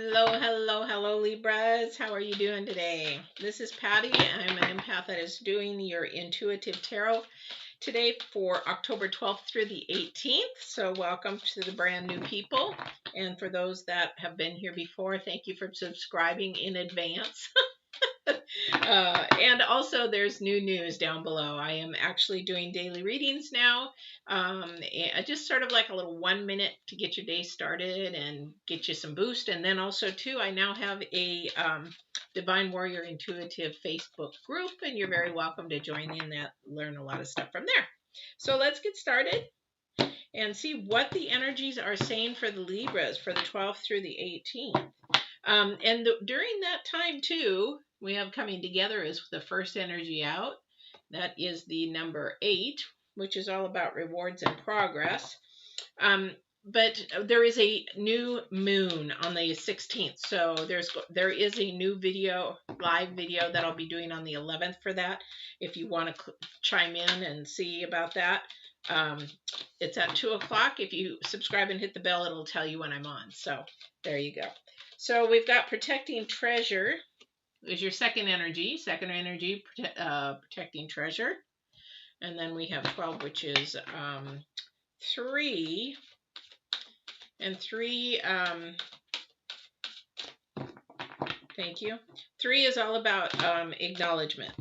Hello, hello, hello, Libras. How are you doing today? This is Patty. I'm an empath that is doing your intuitive tarot today for October 12th through the 18th. So welcome to the brand new people. And for those that have been here before, thank you for subscribing in advance. And also there's new news down below. I am actually doing daily readings now. Just sort of like a little 1 minute to get your day started and get you some boost. And then also too, I now have a Divine Warrior Intuitive Facebook group, and you're very welcome to join in that, learn a lot of stuff from there. So let's get started and see what the energies are saying for the Libras for the 12th through the 18th. During that time too, we have coming together is the first energy out. That is the number 8, which is all about rewards and progress. But there is a new moon on the 16th. So there is a new live video that I'll be doing on the 11th for that. If you want to chime in and see about that. It's at 2 o'clock. If you subscribe and hit the bell, it'll tell you when I'm on. So there you go. So we've got protecting treasure is your second energy, protecting treasure. And then we have 12, which is 3. And 3, thank you. 3 is all about acknowledgement.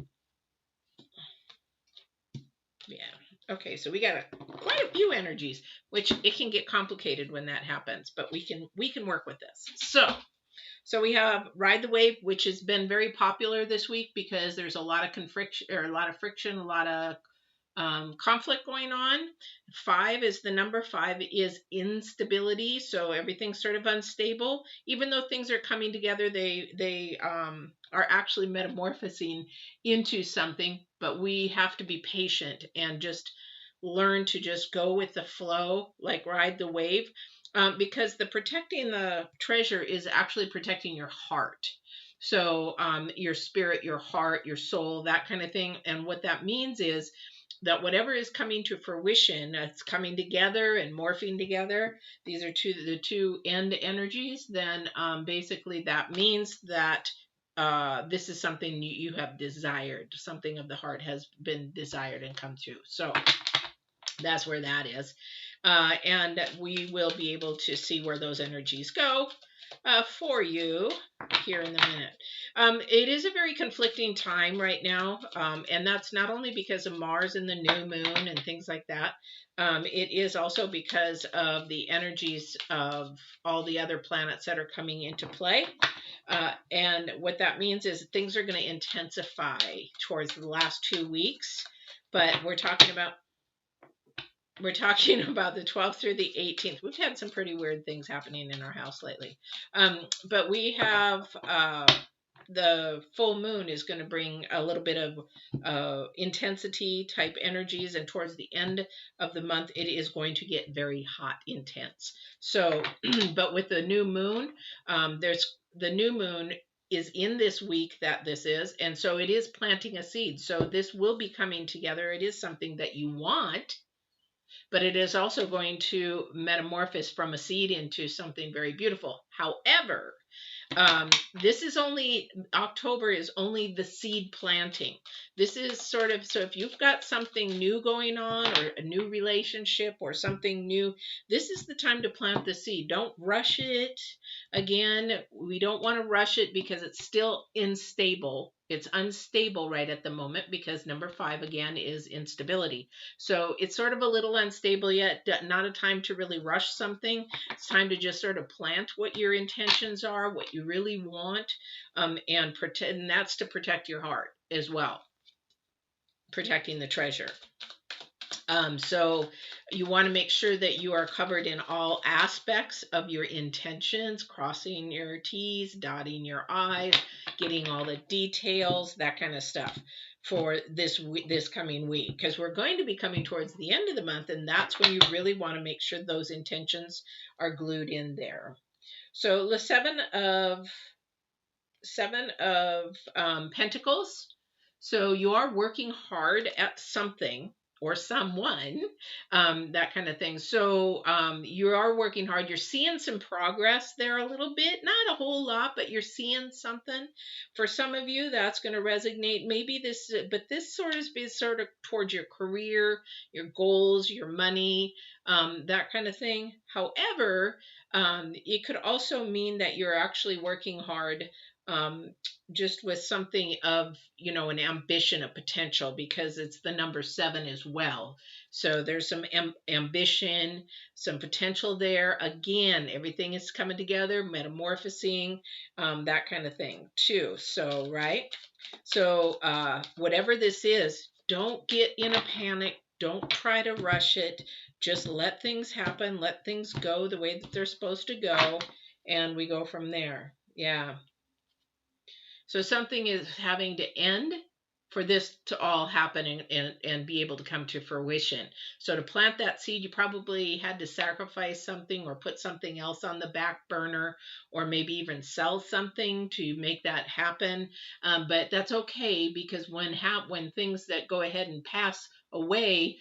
Yeah. Okay, so we got quite a few energies, which it can get complicated when that happens, but we can work with this. So we have Ride the Wave, which has been very popular this week because there's a lot of friction, a lot of conflict going on. 5 is the number. 5 is instability, so everything's sort of unstable. Even though things are coming together, they are actually metamorphosing into something, but we have to be patient and just learn to just go with the flow, like ride the wave. Because protecting the treasure is actually protecting your heart. So your spirit, your heart, your soul, that kind of thing. And what that means is that whatever is coming to fruition, it's coming together and morphing together. These are the two end energies. Then basically that means that this is something you have desired. Something of the heart has been desired and come true. So that's where that is. And we will be able to see where those energies go for you here in a minute. It is a very conflicting time right now, and that's not only because of Mars and the new moon and things like that. It is also because of the energies of all the other planets that are coming into play. And what that means is things are going to intensify towards the last 2 weeks, but we're talking about the 12th through the 18th. We've had some pretty weird things happening in our house lately. But we have the full moon is going to bring a little bit of intensity type energies. And towards the end of the month, it is going to get very hot, intense. So, but with the new moon, the new moon is in this week that this is. And so it is planting a seed. So this will be coming together. It is something that you want, but it is also going to metamorphose from a seed into something very beautiful. However, October is only the seed planting. This is sort of, so if you've got something new going on or a new relationship or something new, this is the time to plant the seed. Don't rush it. Again, we don't want to rush it because it's still unstable. It's unstable right at the moment because number 5 again is instability. So it's sort of a little unstable yet, not a time to really rush something. It's time to just sort of plant what your intentions are, what you really want, and that's to protect your heart as well, protecting the treasure. So you want to make sure that you are covered in all aspects of your intentions, crossing your T's, dotting your I's, getting all the details, that kind of stuff for this coming week, because we're going to be coming towards the end of the month, and that's when you really want to make sure those intentions are glued in there. So the 7 of Pentacles. So you are working hard at something. or someone, that kind of thing. So you are working hard. You're seeing some progress there a little bit, not a whole lot, but you're seeing something. For some of you, that's going to resonate. Maybe this, but this sort of is sort of towards your career, your goals, your money, that kind of thing. However, it could also mean that you're actually working hard, just with something of, an ambition, a potential, because it's the number 7 as well. So there's some ambition, some potential there. Again, everything is coming together, metamorphosing, that kind of thing too. So, right. So whatever this is, don't get in a panic. Don't try to rush it. Just let things happen. Let things go the way that they're supposed to go. And we go from there. Yeah. So something is having to end for this to all happen and be able to come to fruition. So to plant that seed, you probably had to sacrifice something or put something else on the back burner, or maybe even sell something to make that happen. But that's okay, because when things that go ahead and pass away,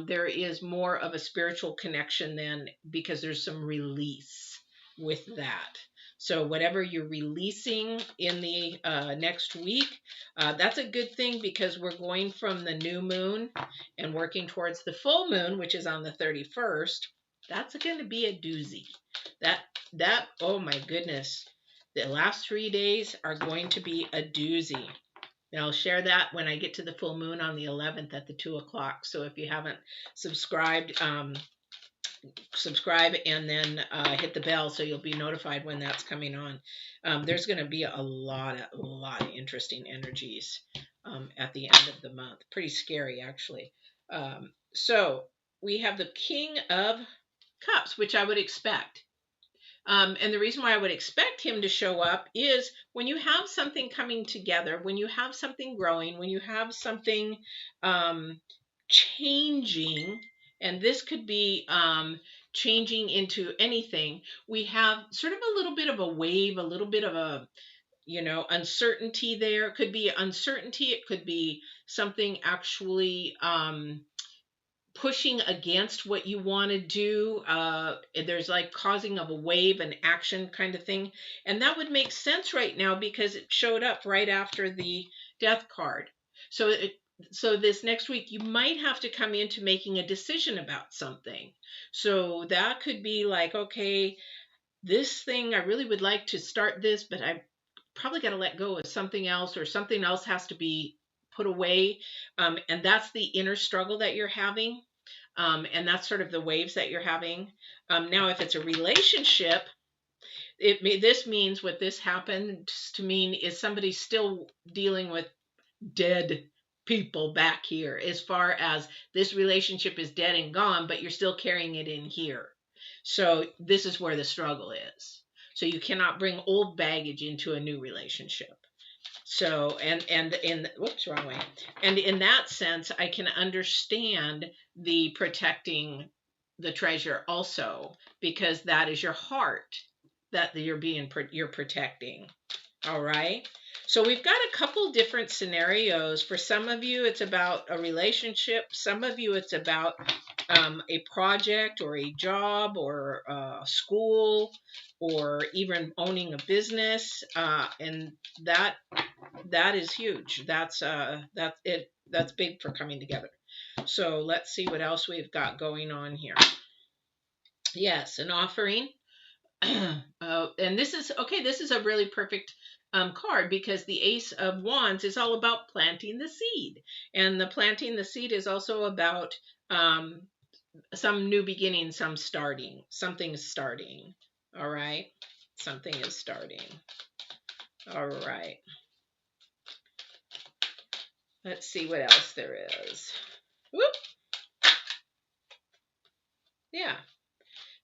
there is more of a spiritual connection then, because there's some release with that. So whatever you're releasing in the next week, that's a good thing, because we're going from the new moon and working towards the full moon, which is on the 31st. That's going to be a doozy. Oh my goodness. The last 3 days are going to be a doozy. And I'll share that when I get to the full moon on the 11th at the 2 o'clock. So if you haven't subscribed, subscribe and then hit the bell so you'll be notified when that's coming on. There's going to be a lot of interesting energies at the end of the month. Pretty scary, actually. So we have the King of Cups, which I would expect. And the reason why I would expect him to show up is when you have something coming together, when you have something growing, when you have something changing, and this could be changing into anything. We have sort of a little bit of a wave, a little bit of a, uncertainty there. It could be uncertainty. It could be something actually pushing against what you want to do. There's like causing of a wave, an action kind of thing. And that would make sense right now, because it showed up right after the Death card. So this next week, you might have to come into making a decision about something. So that could be like, okay, this thing, I really would like to start this, but I probably got to let go of something else, or something else has to be put away. And that's the inner struggle that you're having. And that's sort of the waves that you're having. Now, if it's a relationship, this means what this happens to mean is somebody still dealing with dead people back here, as far as this relationship is dead and gone, but you're still carrying it in here. So this is where the struggle is. So you cannot bring old baggage into a new relationship. So, whoops, wrong way. And in that sense, I can understand the protecting the treasure also, because that is your heart that you're protecting. All right. So we've got a couple different scenarios. For some of you, it's about a relationship. Some of you, it's about a project or a job or a school, or even owning a business. And that is huge. That's it. That's big for coming together. So let's see what else we've got going on here. Yes, an offering. And this is okay. This is a really perfect card, because the Ace of Wands is all about planting the seed, and the planting the seed is also about some new beginning, some starting. Something's starting. All right, something is starting. All right. Let's see what else there is. Whoop. Yeah.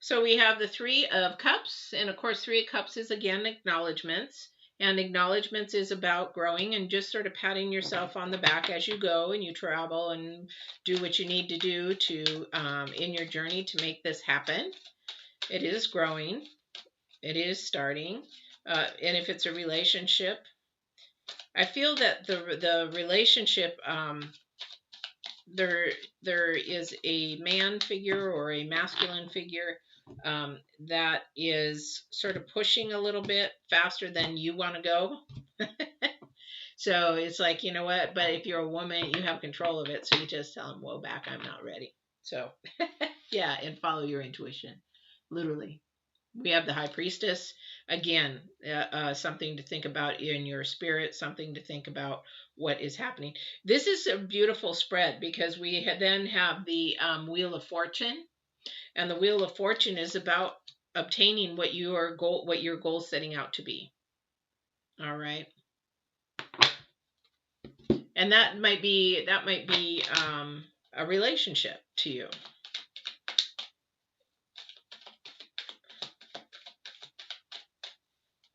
So we have the Three of Cups, and of course, Three of Cups is again acknowledgments. And acknowledgments is about growing and just sort of patting yourself on the back as you go and you travel and do what you need to do to in your journey to make this happen. It is growing. It is starting. And if it's a relationship, I feel that the relationship there is a man figure or a masculine figure that is sort of pushing a little bit faster than you want to go. So it's like, you know what? But if you're a woman, you have control of it. So you just tell him, "Whoa, back, I'm not ready." So yeah, and follow your intuition, literally. We have the High Priestess. Again, something to think about in your spirit, something to think about what is happening. This is a beautiful spread because we then have the Wheel of Fortune, and the Wheel of Fortune is about obtaining what your goal setting out to be. All right, and that might be a relationship to you.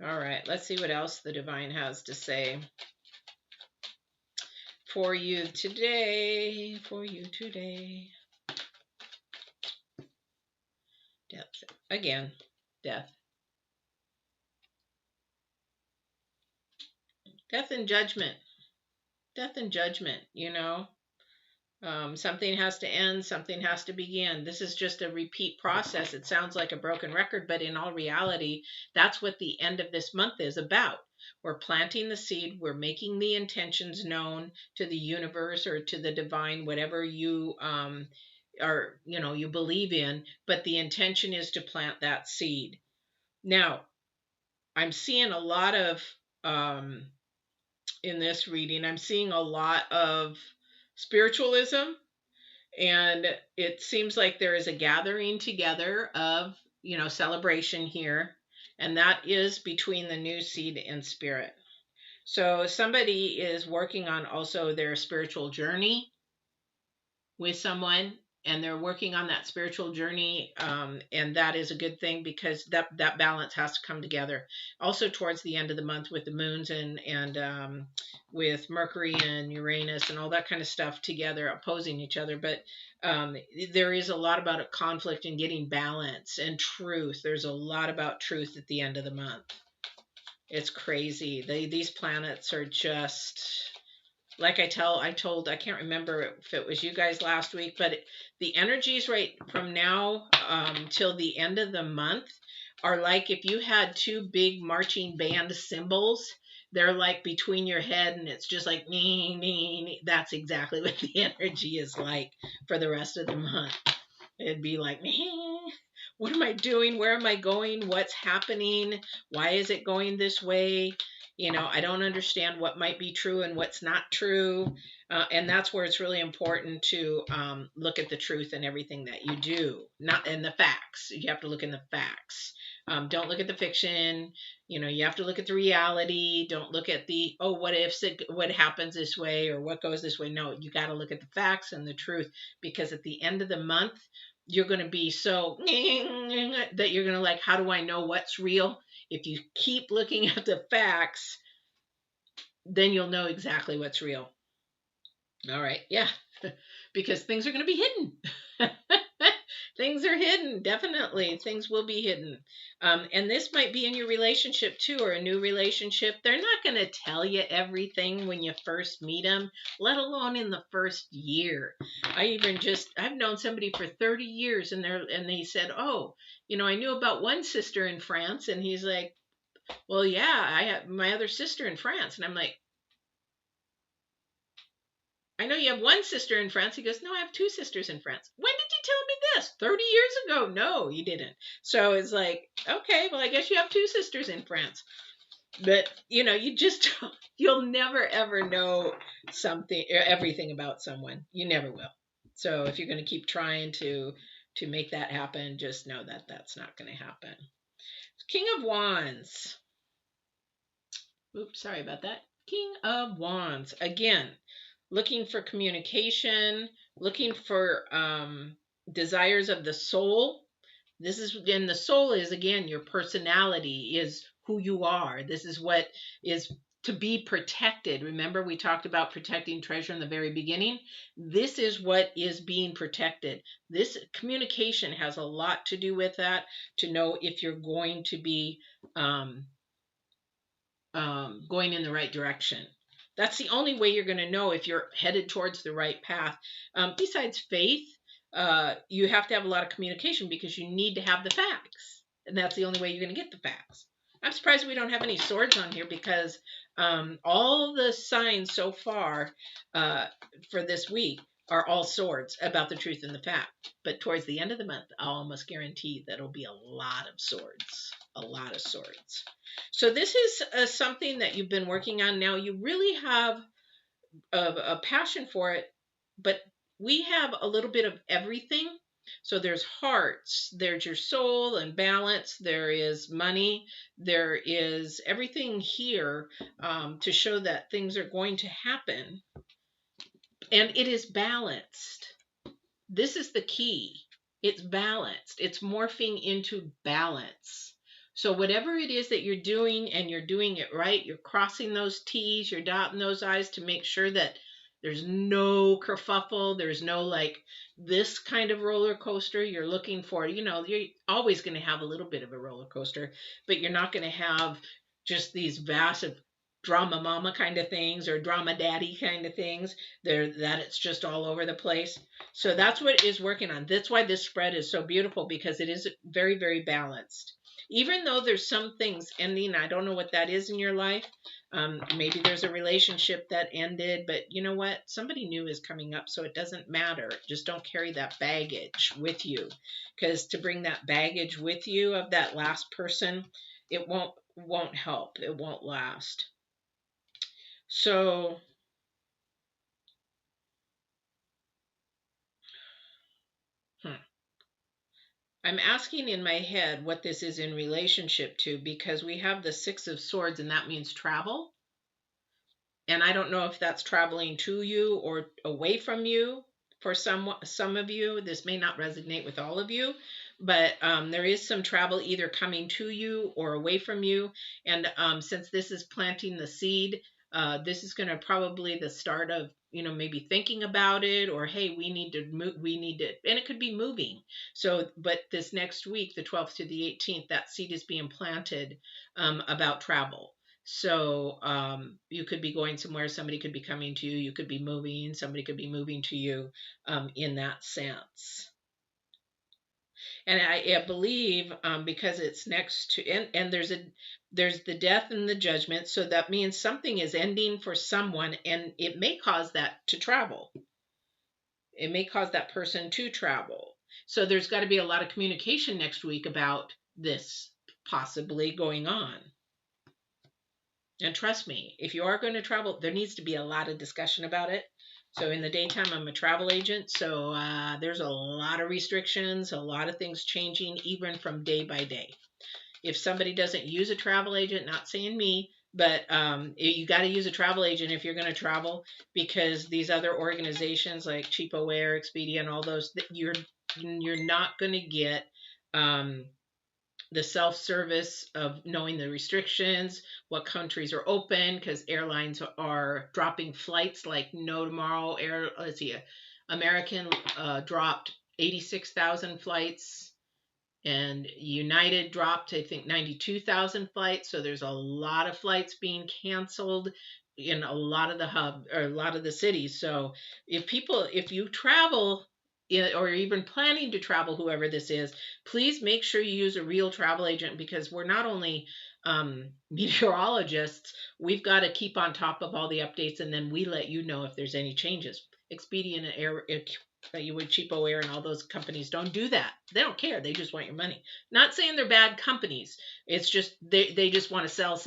All right, let's see what else the divine has to say for you today. For you today. Death. Again, death. Death and judgment. Death and judgment, you know. Something has to end, something has to begin. This is just a repeat process. It sounds like a broken record, but in all reality, that's what the end of this month is about. We're planting the seed, we're making the intentions known to the universe or to the divine, whatever you are, you believe in, but the intention is to plant that seed. Now, I'm seeing a lot of in this reading, I'm seeing a lot of spiritualism. And it seems like there is a gathering together of, celebration here. And that is between the new seed and spirit. So somebody is working on also their spiritual journey with someone, and they're working on that spiritual journey, and that is a good thing because that balance has to come together. Also towards the end of the month with the moons and with Mercury and Uranus and all that kind of stuff together opposing each other, but there is a lot about a conflict and getting balance and truth. There's a lot about truth at the end of the month. It's crazy. These planets are just... Like I can't remember if it was you guys last week, but the energies right from now till the end of the month are like if you had two big marching band cymbals. They're like between your head, and it's just like, nee, nee, nee. That's exactly what the energy is like for the rest of the month. It'd be like, what am I doing? Where am I going? What's happening? Why is it going this way? I don't understand what might be true and what's not true. And that's where it's really important to look at the truth in everything that you do, not in the facts. You have to look in the facts. Don't look at the fiction. You have to look at the reality. Don't look at the, what ifs, what happens this way or what goes this way. No, you got to look at the facts and the truth, because at the end of the month, you're going to be so that you're going to like, how do I know what's real? If you keep looking at the facts, then you'll know exactly what's real. All right. Yeah. Because things are going to be hidden. Things are hidden. Definitely. Things will be hidden. And this might be in your relationship too, or a new relationship. They're not going to tell you everything when you first meet them, let alone in the first year. I've known somebody for 30 years and they said, I knew about one sister in France. And he's like, well, yeah, I have my other sister in France. And I'm like, I know you have one sister in France. He goes, no, I have two sisters in France. When did you tell me this? 30 years ago? No, you didn't. So it's like, okay, well, I guess you have two sisters in France. But, you'll never, ever know everything about someone. You never will. So if you're going to keep trying to make that happen, just know that that's not going to happen. King of Wands. Oops, sorry about that. King of Wands. Again, looking for communication, looking for desires of the soul. And the soul is, again, your personality, is who you are. This is what is to be protected. Remember, we talked about protecting treasure in the very beginning. This is what is being protected. This communication has a lot to do with that, to know if you're going to be going in the right direction. That's the only way you're going to know if you're headed towards the right path. Besides faith, you have to have a lot of communication because you need to have the facts. And that's the only way you're going to get the facts. I'm surprised we don't have any swords on here because all the signs so far for this week are all swords about the truth and the fact. But towards the end of the month, I'll almost guarantee that'll be a lot of swords. A lot of swords. So this is something that you've been working on now. You really have a passion for it, but we have a little bit of everything. So there's hearts, there's your soul and balance, there is money, there is everything here to show that things are going to happen. And it is balanced. This is the key. It's balanced. It's morphing into balance. So whatever it is that you're doing and you're doing it right, you're crossing those T's, you're dotting those I's to make sure that there's no kerfuffle, there's no like this kind of roller coaster you're looking for. You know, you're always going to have a little bit of a roller coaster, but you're not going to have just these vast drama mama kind of things or drama daddy kind of things that it's just all over the place. So that's what is working on. That's why this spread is so beautiful, because it is very, very balanced. Even though there's some things ending, I don't know what that is in your life. Maybe there's a relationship that ended, but you know what? Somebody new is coming up, so it doesn't matter. Just don't carry that baggage with you, because to bring that baggage with you of that last person, it won't help. It won't last. So I'm asking in my head what this is in relationship to, because we have the Six of Swords, and that means travel. And I don't know if that's traveling to you or away from you. For some of you, this may not resonate with all of you, but there is some travel either coming to you or away from you. And since this is planting the seed, this is going to probably the start of, you know, maybe thinking about it, or hey, we need to move, and it could be moving. So but this next week, the 12th to the 18th, that seed is being planted about travel. So you could be going somewhere, somebody could be coming to you, you could be moving, somebody could be moving to you in that sense. And I believe because it's next to, and there's the death and the judgment, so that means something is ending for someone, and it may cause that to travel. It may cause that person to travel. So there's got to be a lot of communication next week about this possibly going on. And trust me, if you are going to travel, there needs to be a lot of discussion about it. So in the daytime, I'm a travel agent. So there's a lot of restrictions, a lot of things changing, even from day by day. If somebody doesn't use a travel agent, not saying me, but you got to use a travel agent if you're going to travel, because these other organizations like Cheapo Air, Expedia, and all those, you're not going to get the self-service of knowing the restrictions, what countries are open, because airlines are dropping flights like no tomorrow. American dropped 86,000 flights, and United dropped, I think, 92,000 flights. So there's a lot of flights being canceled in a lot of the hub, or a lot of the cities. So if you travel, or even planning to travel, whoever this is, please make sure you use a real travel agent, because we're not only meteorologists, we've got to keep on top of all the updates, and then we let you know if there's any changes. Expedia and Air, you would Cheapo Air and all those companies don't do that. They don't care. They just want your money. Not saying they're bad companies. It's just they just want to sell.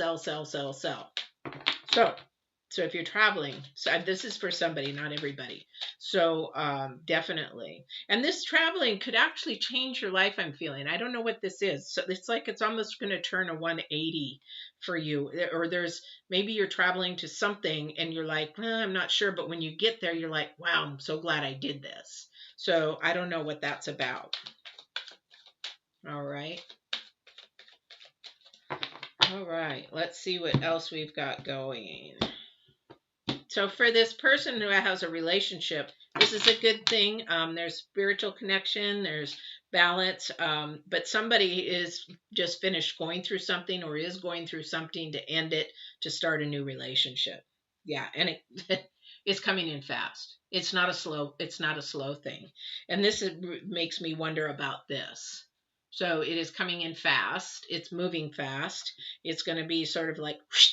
So if you're traveling, so this is for somebody, not everybody. So definitely. And this traveling could actually change your life, I'm feeling. I don't know what this is. So it's like it's almost going to turn a 180 for you. Or there's maybe you're traveling to something and you're like, I'm not sure. But when you get there, you're like, wow, I'm so glad I did this. So I don't know what that's about. All right. All right. Let's see what else we've got going. So for this person who has a relationship, this is a good thing. There's spiritual connection, there's balance, but somebody is just finished going through something, or is going through something to end it, to start a new relationship. Yeah, and it it's coming in fast. It's not a slow thing. And this makes me wonder about this. So it is coming in fast. It's moving fast. It's going to be sort of like whoosh,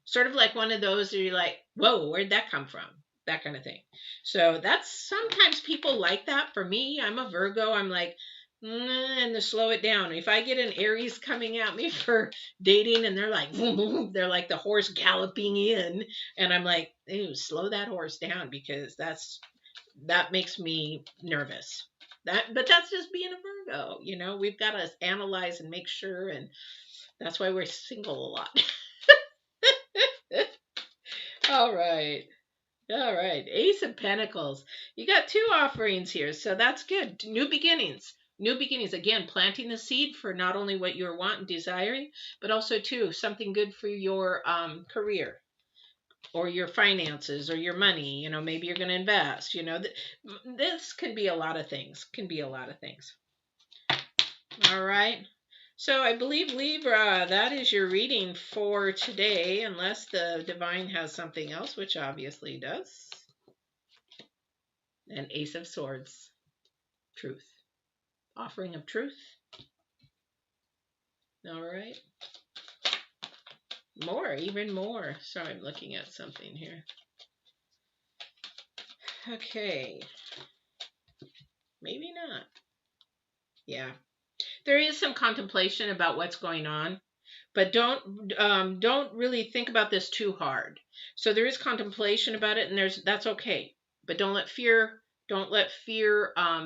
sort of like one of those where you're like, whoa, where'd that come from? That kind of thing. So that's sometimes people like that. For me, I'm a Virgo. I'm like, and to slow it down. If I get an Aries coming at me for dating and they're like, they're like the horse galloping in, and I'm like, ew, slow that horse down because that makes me nervous. But that's just being a Virgo. We've got to analyze and make sure, and that's why we're single a lot. All right. All right. Ace of Pentacles. You got two offerings here, so that's good. New beginnings. New beginnings. Again, planting the seed for not only what you're wanting, desiring, but also, too, something good for your career or your finances or your money. Maybe you're going to invest. This can be a lot of things. Can be a lot of things. All right. So I believe, Libra, that is your reading for today, unless the divine has something else, which obviously does. And Ace of Swords, truth. Offering of truth. All right. More, even more. Sorry, I'm looking at something here. Okay. Maybe not. Yeah. There is some contemplation about what's going on, but don't really think about this too hard. So there is contemplation about it, and that's okay. But don't let fear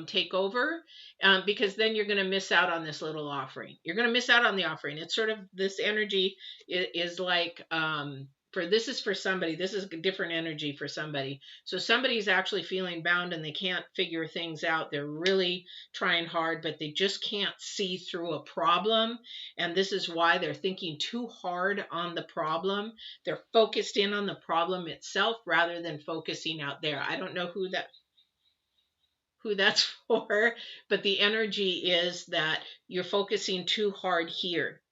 take over, because then you're going to miss out on this little offering. You're going to miss out on the offering. It's sort of this energy is like this is for somebody. This is a different energy for somebody. So somebody's actually feeling bound and they can't figure things out. They're really trying hard, but they just can't see through a problem. And this is why they're thinking too hard on the problem. They're focused in on the problem itself rather than focusing out there. I don't know who that's for, but the energy is that you're focusing too hard here.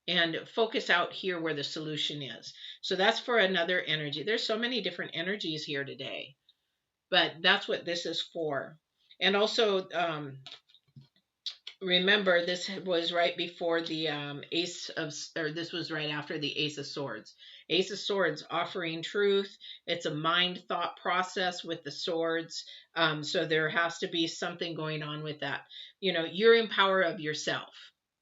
And focus out here where the solution is. So that's for another energy. There's so many different energies here today, but that's what this is for. And also, remember, this was right before the this was right after the Ace of Swords. Ace of Swords, offering truth. It's a mind thought process with the swords. So there has to be something going on with that. You're in power of yourself.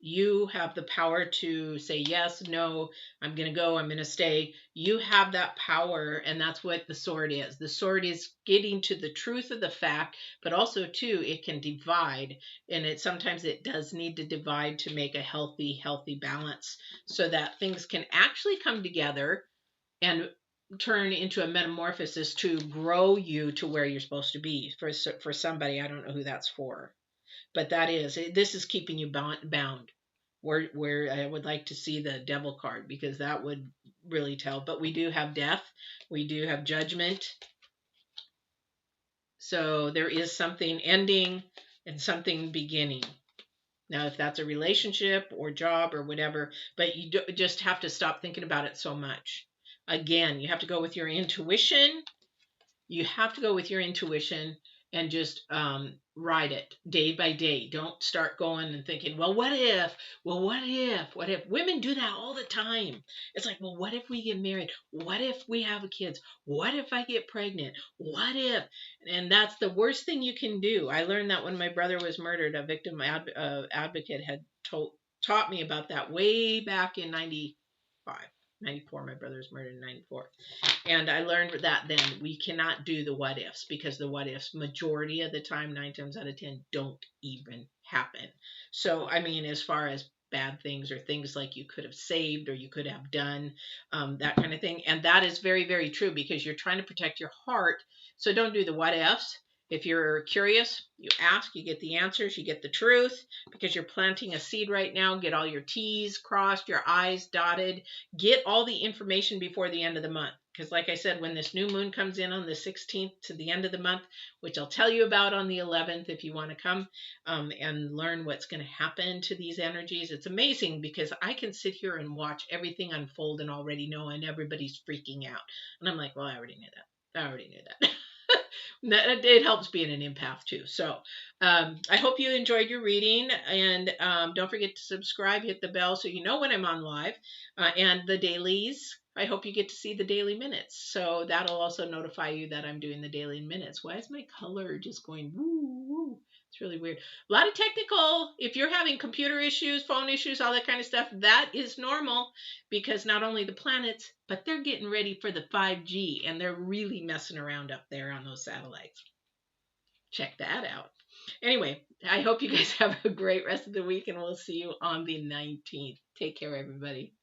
You have the power to say yes, no, I'm going to go, I'm going to stay. You have that power, and that's what the sword is. The sword is getting to the truth of the fact, but also, too, it can divide, and sometimes it does need to divide to make a healthy balance so that things can actually come together and turn into a metamorphosis to grow you to where you're supposed to be. For somebody, I don't know who that's for. But this is keeping you bound. Where I would like to see the devil card, because that would really tell. But we do have death. We do have judgment. So there is something ending and something beginning. Now, if that's a relationship or job or whatever, but you just have to stop thinking about it so much. Again, you have to go with your intuition. You have to go with your intuition and just ride it day by day. Don't start going and thinking, well, what if? Well, what if? What if? Women do that all the time. It's like, well, what if we get married? What if we have kids? What if I get pregnant? What if? And that's the worst thing you can do. I learned that when my brother was murdered. A victim advocate had taught me about that way back in 94. My brother was murdered in 94. And I learned that then we cannot do the what ifs, because the what ifs majority of the time, 9 times out of 10, don't even happen. So, I mean, as far as bad things or things like you could have saved or you could have done, that kind of thing. And that is very, very true, because you're trying to protect your heart. So don't do the what ifs. If you're curious, you ask, you get the answers, you get the truth, because you're planting a seed right now. Get all your T's crossed, your I's dotted, get all the information before the end of the month, because like I said, when this new moon comes in on the 16th to the end of the month, which I'll tell you about on the 11th if you want to come and learn what's going to happen to these energies. It's amazing because I can sit here and watch everything unfold and already know, and everybody's freaking out. And I'm like, well, I already knew that. I already knew that. It helps being an empath too. So I hope you enjoyed your reading, and don't forget to subscribe, hit the bell so you know when I'm on live, and the dailies. I hope you get to see the daily minutes. So that'll also notify you that I'm doing the daily minutes. Why is my color just going woo woo? It's really weird. A lot of technical. If you're having computer issues, phone issues, all that kind of stuff, that is normal because not only the planets, but they're getting ready for the 5G and they're really messing around up there on those satellites. Check that out. Anyway, I hope you guys have a great rest of the week and we'll see you on the 19th. Take care, everybody.